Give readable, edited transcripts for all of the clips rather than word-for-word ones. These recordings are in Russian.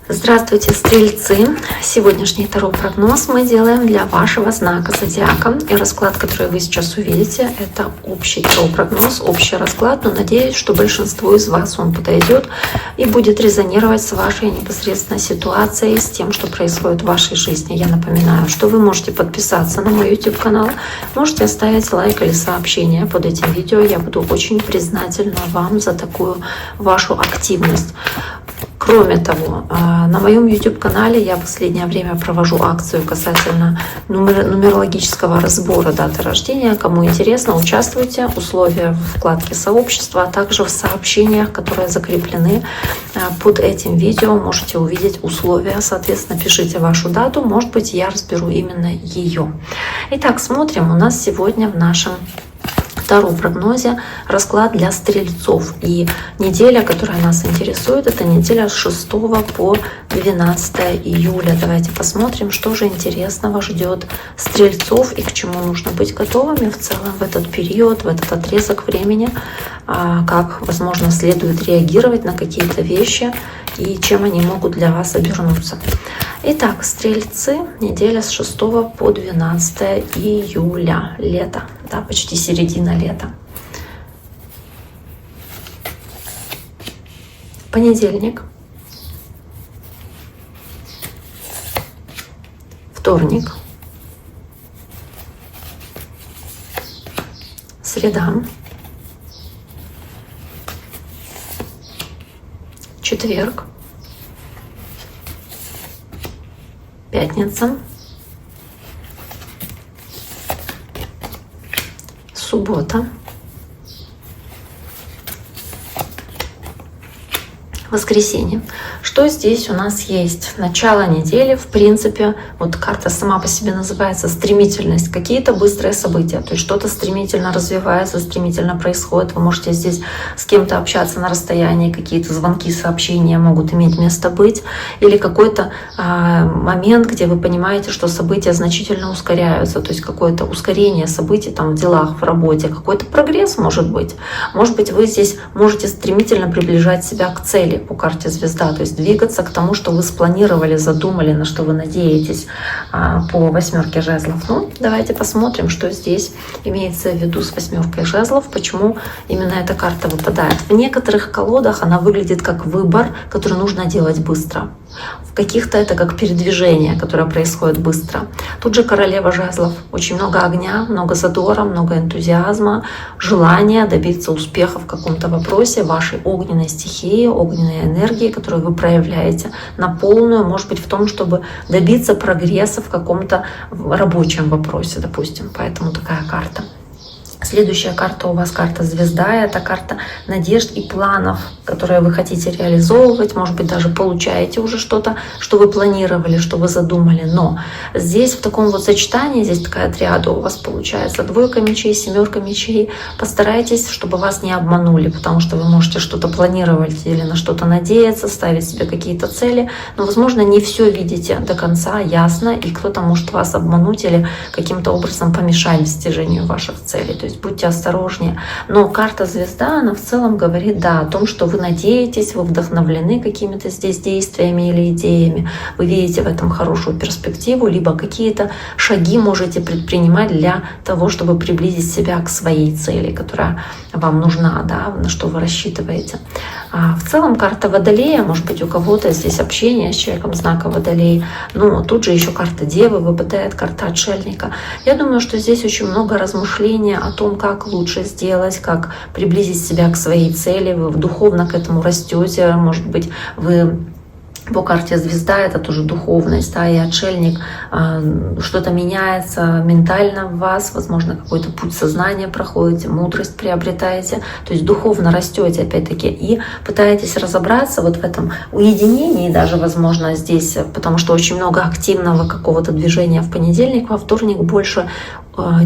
Здравствуйте, стрельцы! Сегодняшний таро-прогноз мы делаем для вашего знака зодиака. И расклад, который вы сейчас увидите, это общий таро-прогноз, общий расклад. Но надеюсь, что большинству из вас он подойдет и будет резонировать с вашей непосредственной ситуацией, с тем, что происходит в вашей жизни. Я напоминаю, что вы можете подписаться на мой YouTube-канал, можете оставить лайк или сообщение под этим видео. Я буду очень признательна вам за такую вашу активность. Кроме того, на моем YouTube-канале я в последнее время провожу акцию касательно нумерологического разбора даты рождения. Кому интересно, участвуйте. Условия в вкладке сообщества, а также в сообщениях, которые закреплены под этим видео. Можете увидеть условия. Соответственно, пишите вашу дату. Может быть, я разберу именно ее. Итак, смотрим. У нас сегодня в нашем таро-прогнозе расклад для стрельцов. И неделя, которая нас интересует, это неделя с 6 по 12 июля. Давайте посмотрим, что же интересного ждет стрельцов и к чему нужно быть готовыми в целом в этот период, в этот отрезок времени, как, возможно, следует реагировать на какие-то вещи и чем они могут для вас обернуться. Итак, стрельцы, неделя с 6 по 12 июля, лето, да, почти середина лета. Понедельник, вторник, среда, четверг, пятница, суббота, воскресенье. Что здесь у нас есть? Начало недели, в принципе, вот карта сама по себе называется стремительность, какие-то быстрые события, то есть что-то стремительно развивается, стремительно происходит. Вы можете здесь с кем-то общаться на расстоянии, какие-то звонки, сообщения могут иметь место быть, или какой-то момент, где вы понимаете, что события значительно ускоряются, то есть какое-то ускорение событий там в делах, в работе, какой-то прогресс может быть. Может быть, вы здесь можете стремительно приближать себя к цели по карте звезда, то есть двигаться к тому, что вы спланировали, задумали, на что вы надеетесь по восьмерке жезлов. Ну, давайте посмотрим, что здесь имеется в виду с восьмеркой жезлов, почему именно эта карта выпадает. В некоторых колодах она выглядит как выбор, который нужно делать быстро. В каких-то это как передвижение, которое происходит быстро. Тут же королева жезлов. Очень много огня, много задора, много энтузиазма, желания добиться успеха в каком-то вопросе, вашей огненной стихии, огненной энергии, которую вы проявляете на полную, может быть, в том, чтобы добиться прогресса в каком-то рабочем вопросе, допустим. Поэтому такая карта. Следующая карта у вас карта звезда, это карта надежд и планов, которые вы хотите реализовывать, может быть, даже получаете уже что-то, что вы планировали, что вы задумали. Но здесь в таком вот сочетании, здесь такая триада у вас получается, двойка мечей, семерка мечей. Постарайтесь, чтобы вас не обманули, потому что вы можете что-то планировать или на что-то надеяться, ставить себе какие-то цели, но, возможно, не все видите до конца ясно, и кто-то может вас обмануть или каким-то образом помешать достижению ваших целей. То есть будьте осторожнее. Но карта звезда, она в целом говорит, да, о том, что вы надеетесь, вы вдохновлены какими-то здесь действиями или идеями, вы видите в этом хорошую перспективу, либо какие-то шаги можете предпринимать для того, чтобы приблизить себя к своей цели, которая вам нужна, да, на что вы рассчитываете. В целом карта Водолея, может быть, у кого-то здесь общение с человеком знака Водолей, но тут же еще карта Девы выпадает, карта Отшельника. Я думаю, что здесь очень много размышления о том, как лучше сделать, как приблизить себя к своей цели. Вы духовно к этому растете, может быть, вы по карте звезда, это тоже духовность, да, и отшельник, что-то меняется ментально в вас, возможно, какой-то путь сознания проходите, мудрость приобретаете, то есть духовно растете опять-таки и пытаетесь разобраться вот в этом уединении даже, возможно, здесь, потому что очень много активного какого-то движения в понедельник, во вторник больше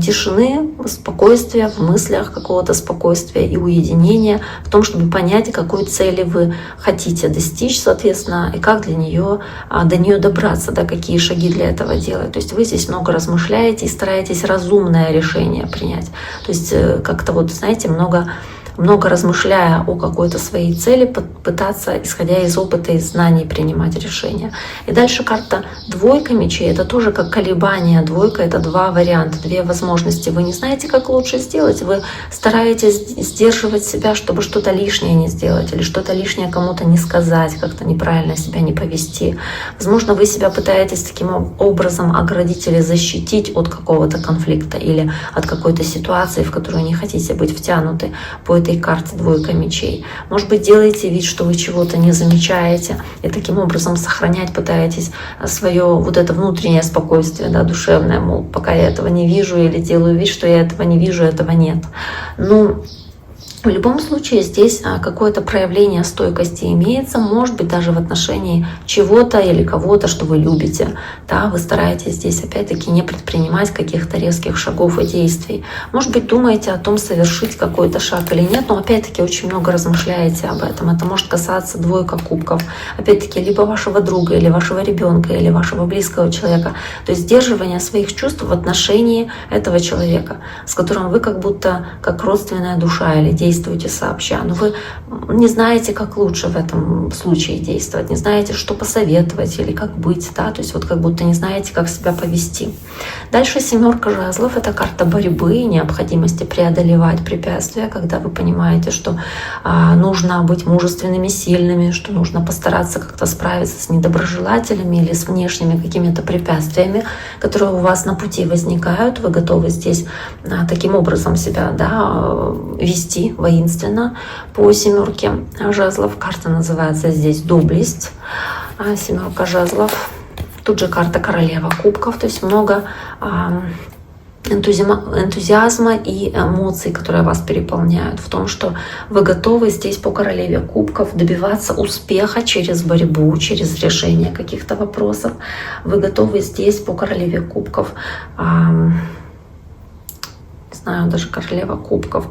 тишины, спокойствия в мыслях, какого-то спокойствия и уединения в том, чтобы понять, какой цели вы хотите достичь, соответственно, и как для нее, до нее добраться, да, какие шаги для этого делать. То есть вы здесь много размышляете и стараетесь разумное решение принять. То есть как-то вот, знаете, много много размышляя о какой-то своей цели, пытаться, исходя из опыта и знаний, принимать решения. И дальше карта двойка мечей, это тоже как колебания. Двойка — это два варианта, две возможности. Вы не знаете, как лучше сделать, вы стараетесь сдерживать себя, чтобы что-то лишнее не сделать или что-то лишнее кому-то не сказать, как-то неправильно себя не повести. Возможно, вы себя пытаетесь таким образом оградить или защитить от какого-то конфликта или от какой-то ситуации, в которую не хотите быть втянуты по этой карте двойка мечей. Может быть, делаете вид, что вы чего-то не замечаете, и таким образом сохранять пытаетесь свое вот это внутреннее спокойствие, да, душевное, мол, пока я этого не вижу, или делаю вид, что я этого не вижу, этого нет. Ну, в любом случае здесь какое-то проявление стойкости имеется, может быть, даже в отношении чего-то или кого-то, что вы любите. Да, вы стараетесь здесь опять-таки не предпринимать каких-то резких шагов и действий. Может быть, думаете о том, совершить какой-то шаг или нет, но опять-таки очень много размышляете об этом. Это может касаться двойка кубков. Опять-таки, либо вашего друга, или вашего ребенка, или вашего близкого человека. То есть сдерживание своих чувств в отношении этого человека, с которым вы как будто как родственная душа или действуете сообща, но вы не знаете, как лучше в этом случае действовать, не знаете, что посоветовать или как быть, да, то есть вот как будто не знаете, как себя повести. Дальше семерка жезлов — это карта борьбы, необходимости преодолевать препятствия, когда вы понимаете, что нужно быть мужественными, сильными, что нужно постараться как-то справиться с недоброжелателями или с внешними какими-то препятствиями, которые у вас на пути возникают. Вы готовы здесь таким образом себя, да, вести воинственно. По семерке жезлов карта называется здесь доблесть. Семерка жезлов. Тут же карта королева кубков, то есть много энтузиазма и эмоций, которые вас переполняют, в том, что вы готовы здесь по королеве кубков добиваться успеха через борьбу, через решение каких-то вопросов. Вы готовы здесь по королеве кубков, не знаю, даже королева кубков,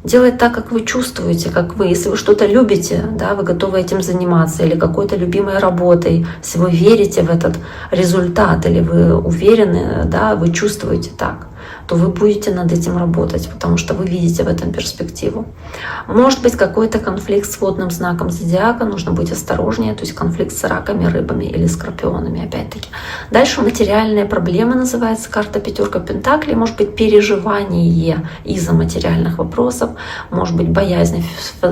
делать так, как вы чувствуете, как вы. Если вы что-то любите, да, вы готовы этим заниматься, или какой-то любимой работой, если вы верите в этот результат, или вы уверены, да, вы чувствуете так, то вы будете над этим работать, потому что вы видите в этом перспективу. Может быть, какой-то конфликт с водным знаком зодиака, нужно быть осторожнее, то есть конфликт с раками, рыбами или скорпионами, опять-таки. Дальше материальные проблемы, называется карта пятерка пентаклей, может быть, переживание из-за материальных вопросов, может быть, боязнь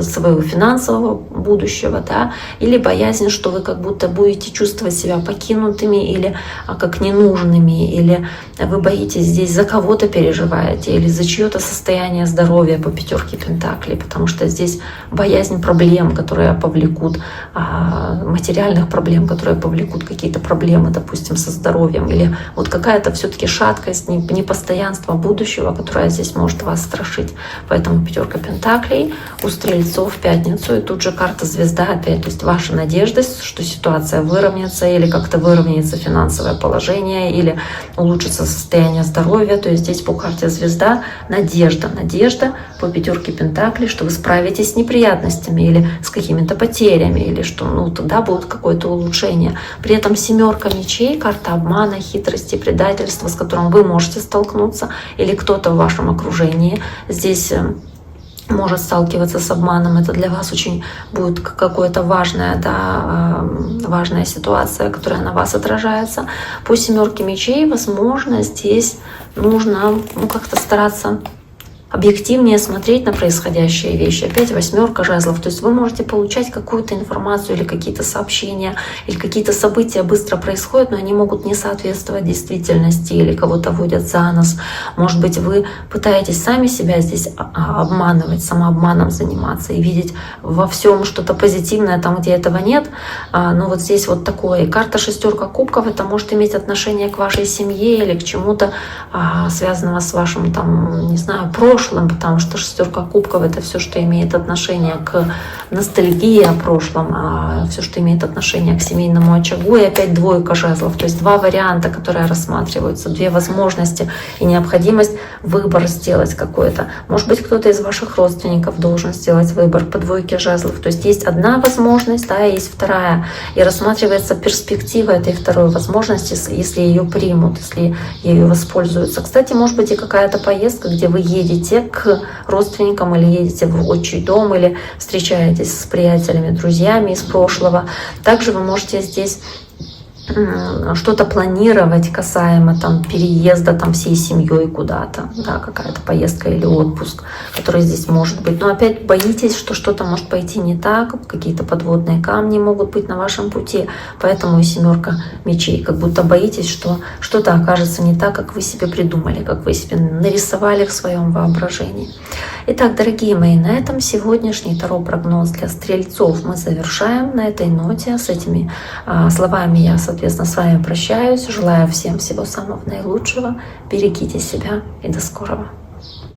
своего финансового будущего, да, или боязнь, что вы как будто будете чувствовать себя покинутыми или как ненужными, или вы боитесь здесь за кого-то переживаете или за чье-то состояние здоровья по пятерке пентаклей, потому что здесь боязнь проблем, которые повлекут, материальных проблем, которые повлекут какие-то проблемы, допустим, со здоровьем, или вот какая-то все-таки шаткость, непостоянство будущего, которое здесь может вас страшить. Поэтому пятерка пентаклей у стрельцов в пятницу, и тут же карта звезда опять, то есть ваша надежда, что ситуация выровняется или как-то выровняется финансовое положение, или улучшится состояние здоровья. То есть здесь по карте звезда надежда по пятерке пентаклей, что вы справитесь с неприятностями или с какими-то потерями, или что тогда будет какое-то улучшение. При этом семерка мечей, карта обмана, хитрости, предательства, с которым вы можете столкнуться, или кто-то в вашем окружении здесь может сталкиваться с обманом. Это для вас очень будет какая-то важная ситуация, которая на вас отражается. По семерке мечей, возможно, здесь нужно как-то стараться объективнее смотреть на происходящие вещи. Опять восьмерка жезлов. То есть вы можете получать какую-то информацию или какие-то сообщения, или какие-то события быстро происходят, но они могут не соответствовать действительности или кого-то водят за нос. Может быть, вы пытаетесь сами себя здесь обманывать, самообманом заниматься и видеть во всем что-то позитивное там, где этого нет. Но вот здесь вот такое. И карта шестерка кубков — это может иметь отношение к вашей семье или к чему-то связанного с вашим, там, не знаю, прошлым, потому что шестерка кубков — это все, что имеет отношение к ностальгии о прошлом, все, что имеет отношение к семейному очагу. И опять двойка жезлов, то есть два варианта, которые рассматриваются, две возможности и необходимость выбор сделать какой-то. Может быть, кто-то из ваших родственников должен сделать выбор по двойке жезлов. То есть есть одна возможность, да, и есть вторая. И рассматривается перспектива этой второй возможности, если ее примут, если ею воспользуются. Кстати, может быть и какая-то поездка, где вы едете едете к родственникам, или едете в отчий дом, или встречаетесь с приятелями, друзьями из прошлого. Также вы можете здесь что-то планировать касаемо там переезда там всей семьей куда-то, да, какая-то поездка или отпуск, который здесь может быть. Но опять боитесь, что что-то может пойти не так, какие-то подводные камни могут быть на вашем пути, поэтому и 7 мечей, как будто боитесь, что что-то окажется не так, как вы себе придумали, как вы себе нарисовали в своем воображении. Итак, дорогие мои, на этом сегодняшний таро-прогноз для стрельцов мы завершаем. На этой ноте, с этими словами я, соответственно, с вами прощаюсь. Желаю всем всего самого наилучшего. Берегите себя и до скорого.